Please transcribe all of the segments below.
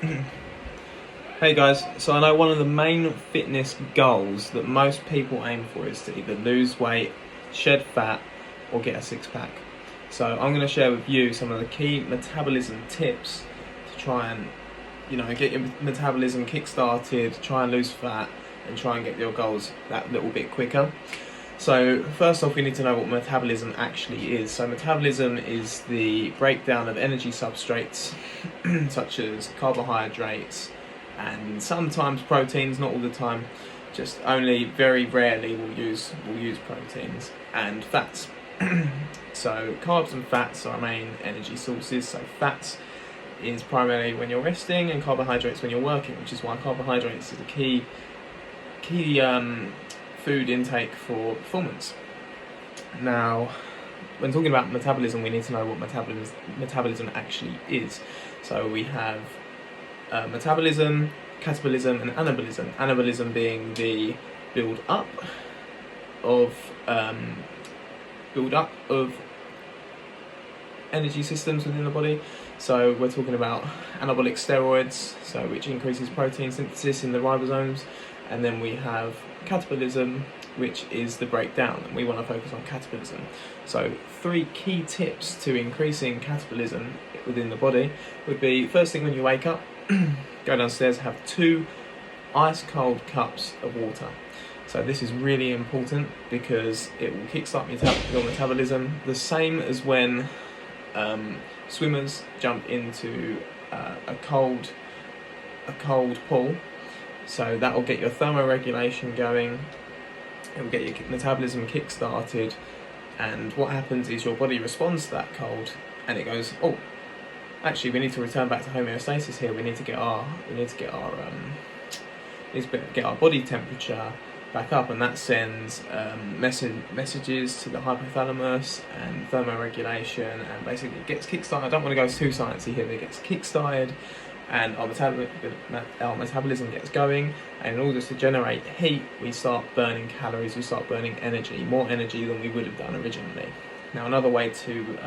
Hey guys, so I know one of the main fitness goals that most people aim for is to either lose weight, shed fat, or get a six-pack. So I'm going to share with you some of the key metabolism tips to try and, get your metabolism kick-started, try and lose fat, and try and get your goals that little bit quicker. So first off, we need to know what metabolism actually is. So metabolism is the breakdown of energy substrates such as carbohydrates and sometimes proteins, not all the time, just only very rarely we'll use proteins, and fats. So carbs and fats are our main energy sources. So fats is primarily when you're resting, and carbohydrates when you're working, which is why carbohydrates is a key food intake for performance. Now, when talking about metabolism, we need to know what metabolism actually is. So we have metabolism, catabolism, and anabolism. Anabolism being the build up of energy systems within the body. So we're talking about anabolic steroids, so which increases protein synthesis in the ribosomes, and then we have catabolism, which is the breakdown, and we want to focus on catabolism. So 3 key tips to increasing catabolism within the body would be: first thing when you wake up, go downstairs, have 2 ice cold cups of water. So this is really important because it will kickstart your metabolism, the same as when swimmers jump into a cold pool. So that will get your thermoregulation going, it will get your metabolism kick-started, and what happens is your body responds to that cold and it goes, oh, actually we need to return back to homeostasis here, we need to get our body temperature back up, and that sends messages to the hypothalamus and thermoregulation, and basically it gets kick-started. I don't want to go too sciencey here, but it gets kick-started and our metabolism gets going, and in order to generate heat we start burning calories, we start burning energy, more energy than we would have done originally. Now, another way to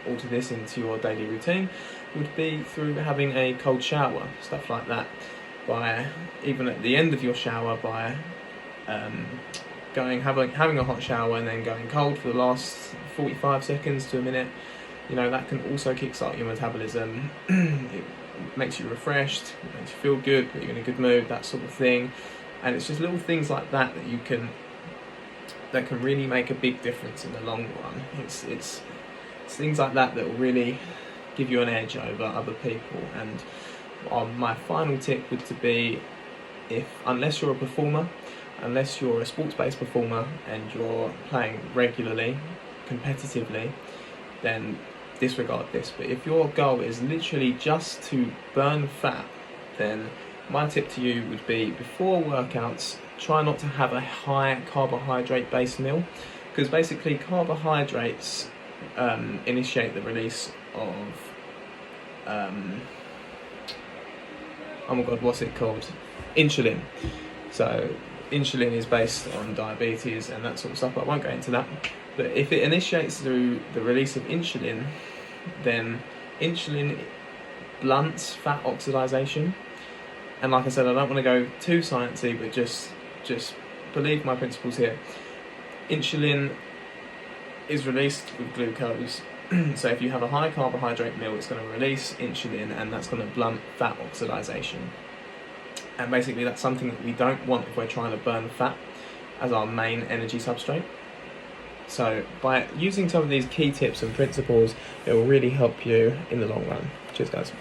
alter this into your daily routine would be through having a cold shower, stuff like that, by even at the end of your shower, by having a hot shower and then going cold for the last 45 seconds to a minute. That can also kickstart your metabolism. It makes you refreshed, it makes you feel good, put you in a good mood, that sort of thing. And it's just little things like that that can really make a big difference in the long run. It's things like that will really give you an edge over other people. And my final tip would to be, unless you're a performer, unless you're a sports-based performer and you're playing regularly, competitively, then disregard this. But if your goal is literally just to burn fat, then my tip to you would be, before workouts, try not to have a high carbohydrate based meal, because basically carbohydrates initiate the release of insulin. So insulin is based on diabetes and that sort of stuff, but I won't go into that. But if it initiates through the release of insulin, then insulin blunts fat oxidation. And like I said, I don't want to go too sciencey, but just believe my principles here. Insulin is released with glucose. So if you have a high carbohydrate meal, it's going to release insulin, and that's going to blunt fat oxidation. And basically that's something that we don't want if we're trying to burn fat as our main energy substrate. So by using some of these key tips and principles, it will really help you in the long run. Cheers, guys.